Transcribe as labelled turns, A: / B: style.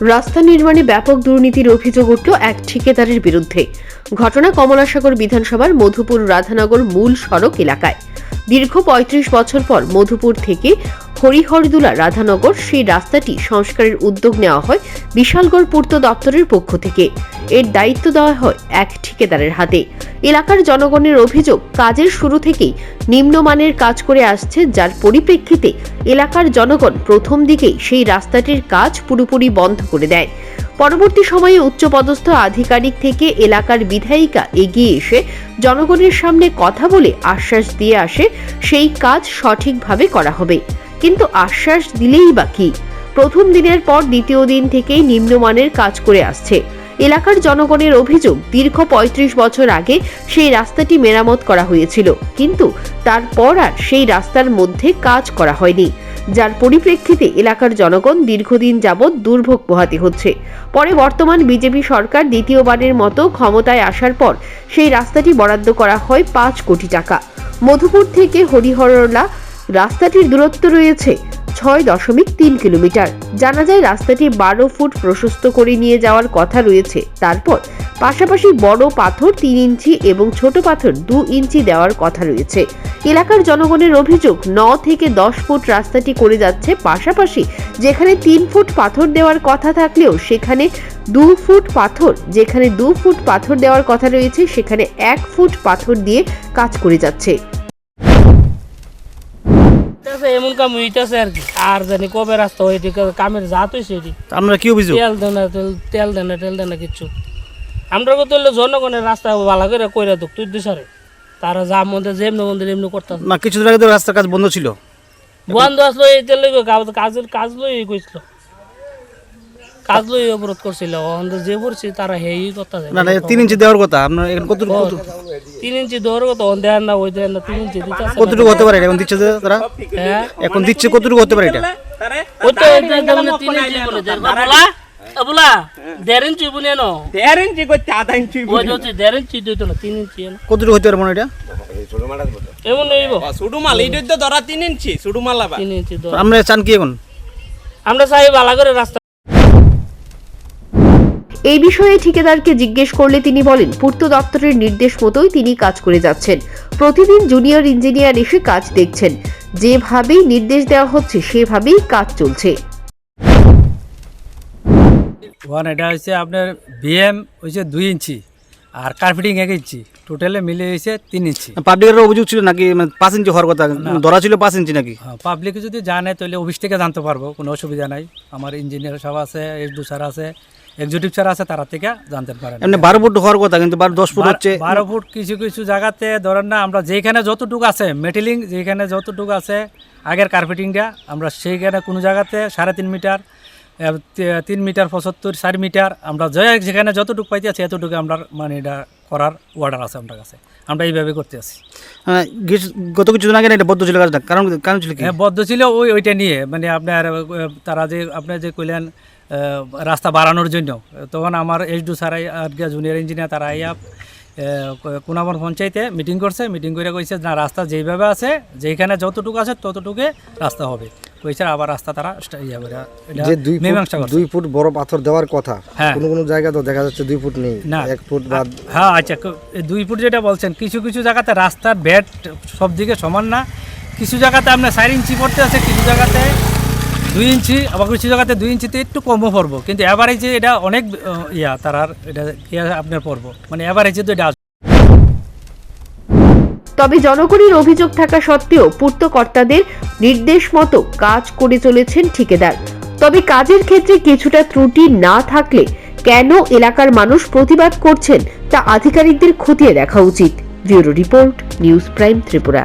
A: রাস্তা নির্মাণে ব্যাপক দুর্নীতির অভিযোগ উঠল এক ঠিকাদারের বিরুদ্ধে। ঘটনা কমলাসাগর বিধানসভার মধুপুর রাধানগর মূল সড়ক এলাকায়। দীর্ঘ ৩৫ বছর পর মধুপুর থেকে হরিহরদুলা রাধানগর সেই রাস্তাটি সংস্কারের উদ্যোগ নেওয়া হয় বিশালগড় পূর্ত দপ্তরের পক্ষ থেকে। এর দায়িত্ব দেওয়া হয় এক ঠিকাদারের হাতে। এলাকার জনগণের অভিযোগ, কাজের শুরু থেকেই নিম্নমানের কাজ করে আসছে, যার পরিপ্রেক্ষিতে এলাকার জনগণ প্রথম দিকেই সেই রাস্তাটির কাজ পুরোপুরি বন্ধ করে দেয়। পরবর্তী সময়ে উচ্চপদস্থ আধিকারিক থেকে এলাকার বিধায়িকা এগিয়ে এসে জনগণের সামনে কথা বলে আশ্বাস দিয়ে আসে সেই কাজ সঠিকভাবে করা হবে। কিন্তু আশ্বাস দিলেই বা কি, প্রথম দিনের পর দ্বিতীয় দিন থেকেই নিম্নমানের কাজ করে আসছে। এলাকার জনগণের অভিযোগ, দীর্ঘ ৩৫ বছর আগে সেই রাস্তাটি মেরামত করা হয়েছিল, কিন্তু তারপর আর সেই রাস্তার মধ্যে কাজ করা হয়নি, যার পরিপ্রেক্ষিতে এলাকার জনগণ দীর্ঘদিন যাবৎ দুর্ভোগ পোহাতে হচ্ছে। পরে বর্তমান বিজেপি সরকার দ্বিতীয়বারের মতো ক্ষমতায় আসার পর সেই রাস্তাটি বরাদ্দ করা হয় ৫ কোটি টাকা। মধুপুর থেকে হরিহরলা রাস্তাটির দূরত্ব রয়েছে ৬.৩ কিলোমিটার। জানা যায় রাস্তাটি ১২ ফুট প্রশস্ত করে নিয়ে যাওয়ার কথা রয়েছে। তারপর পাশাপাশি বড় পাথর ৩ ইঞ্চি এবং ছোট পাথর ২ ইঞ্চি দেওয়ার কথা রয়েছে। এলাকার জনগণের অভিযোগ, ৯ থেকে ১০ ফুট রাস্তাটি করে যাচ্ছে, পাশাপাশি যেখানে ৩ ফুট পাথর দেওয়ার কথা থাকলেও সেখানে ২ ফুট পাথর, যেখানে ২ ফুট পাথর দেওয়ার কথা রয়েছে সেখানে ১ ফুট পাথর দিয়ে কাজ করে যাচ্ছে।
B: এমন কাম হইতেছে আর কি, আর জানি কবে রাস্তা হইতে কামের জাত হয়েছে।
C: আমরা কি অভিযোগ?
B: তেল দেন না কিচ্ছু। আমরা কত জনগণের রাস্তা ভালো করে কইরা দুঃখ তুই দিশারে তারা যা মধ্যে যেমনি মন্দির এমনি করতে
C: না। কিছুদিন আগে তো রাস্তার কাজ বন্ধ ছিল।
B: বন্ধ আসলো এই তেল কাজ লই কইছিল, কাজ লই অবরোধ করছিল। যে পড়ছি তারা হেই কথা যায়
C: না। ৩ ইঞ্চি দেওয়ার কথা আপনার এখন কতটুকু?
B: ৩ ইঞ্চি দেওয়ার কথা দেন না, ওই দেন না। ৩ ইঞ্চি দিতে
C: কতটুকু হতে পারে এখন দিচ্ছে তারা?
B: হ্যাঁ
C: এখন দিচ্ছে কতটুকু হতে পারে এটা?
B: ওই তো ৩ ইঞ্চি বলে দেন বলা বলা ১.৫ ইঞ্চি বলে নো
D: ১.৫ ইঞ্চি করতে ০.৫ ইঞ্চি
B: ওই হচ্ছে ১.৫ ইঞ্চি দিত না ৩ ইঞ্চি।
C: কতটুকু হতে পারে মনে এটা?
B: এমন নইব
D: সুডুমাল এইটা তো ধরা ৩ ইঞ্চি সুডুমাল আবার
B: ৩ ইঞ্চি।
C: আমরা চান কি এখন?
B: আমরা চাই ভালো করে রাস্তা।
A: এই বিষয়ে ঠিকাদারকে জিজ্ঞেস করলে তিনি বলেন, পূর্ত দপ্তরের নির্দেশ মতোই তিনি কাজ করে যাচ্ছেন। প্রতিদিন জুনিয়র ইঞ্জিনিয়ার এসে কাজ দেখছেন, যেভাবেই নির্দেশ দেওয়া হচ্ছে সেভাবেই কাজ চলছে।
E: এটা হচ্ছে আপনার বিএম হচ্ছে ২ ইঞ্চি আর কার্পেটিং ১ ইঞ্চি, টোটালে মিলে হয়েছে ৩ ইঞ্চি।
C: পাবলিকের অভিযোগ ছিল নাকি ৫ ইঞ্চি হওয়ার কথা? ধরা ছিল ৫ ইঞ্চি নাকি?
E: পাবলিকে যদি জানে তাহলে অফিস থেকে জানতে পারবো, কোনো অসুবিধা নাই। আমার ইঞ্জিনিয়ার সব আছে, এসডু স্যার আছে, এক্সিকিউটিভ স্যার আছে, তারা থেকে জানতে পারেন।
C: এমনি ১২ ফুট হওয়ার কথা, কিন্তু ১০ ফুট হচ্ছে।
E: ১২ ফুট কিছু কিছু জায়গাতে ধরেন না, আমরা যেখানে যতটুকু আছে মেটেলিং, যেখানে যতটুকু আছে আগের কার্পেটিংটা, আমরা সেইখানে কোনো জায়গাতে ৩.৫ মিটার, ৩ মিটার ৭৫, ৪ মিটার, আমরা যেখানে যতটুকু পাইতে আছি এতটুকু আমরা মানে এটা করার অর্ডার আছে আমার কাছে। আমরা এইভাবে করতে আছি।
C: গত কিছুদিন আগে এটা বদ্ধ ছিল কাজটা, কারণ ছিল কি?
E: বদ্ধ ছিল ওইটা নিয়ে, মানে আপনার তারা যে আপনি যে কইলেন রাস্তা বাড়ানোর জন্য, তখন আমার এসডু স্যার আর জুনিয়র ইঞ্জিনিয়ার তারা আইয়া কোনাবন পঞ্চায়েতে মিটিং করছে। মিটিং করে কইছে না, রাস্তা যেইভাবে আছে, যেখানে যতটুকু আছে ততটুকু রাস্তা হবে কইছে। আবার রাস্তা তারা
F: যে ২ ফুট বড় পাথর দেওয়ার কথা, কোন কোন জায়গা তো দেখা যাচ্ছে ২ ফুট নেই,
E: না
F: ১ ফুট বাদ।
E: হ্যাঁ আচ্ছা, ২ ফুট যেটা বলছেন, কিছু কিছু জায়গাতে রাস্তার বেড সব দিকে সমান না। কিছু জায়গাতে আপনার ৪ ইঞ্চি পড়তে আছে, কিছু জায়গাতে ২ ইঞ্চি, আবার কিছু জায়গাতে ২ ইঞ্চিতে একটু কমও পড়বো, কিন্তু এভারেজে এটা অনেক তারার এটা আপনার পড়বো, মানে এভারেজে তো এটা।
A: তবে জনগণের অভিযোগ থাকা সত্ত্বেও পূর্ত কর্তাদের নির্দেশ মতো কাজ করে চলেছেন ঠিকাদার। তবে কাজের ক্ষেত্রে কিছুটা ত্রুটি না থাকলে কেন এলাকার মানুষ প্রতিবাদ করছেন তা আধিকারিকদের খতিয়ে দেখা উচিত। Bureau report, news prime Tripura.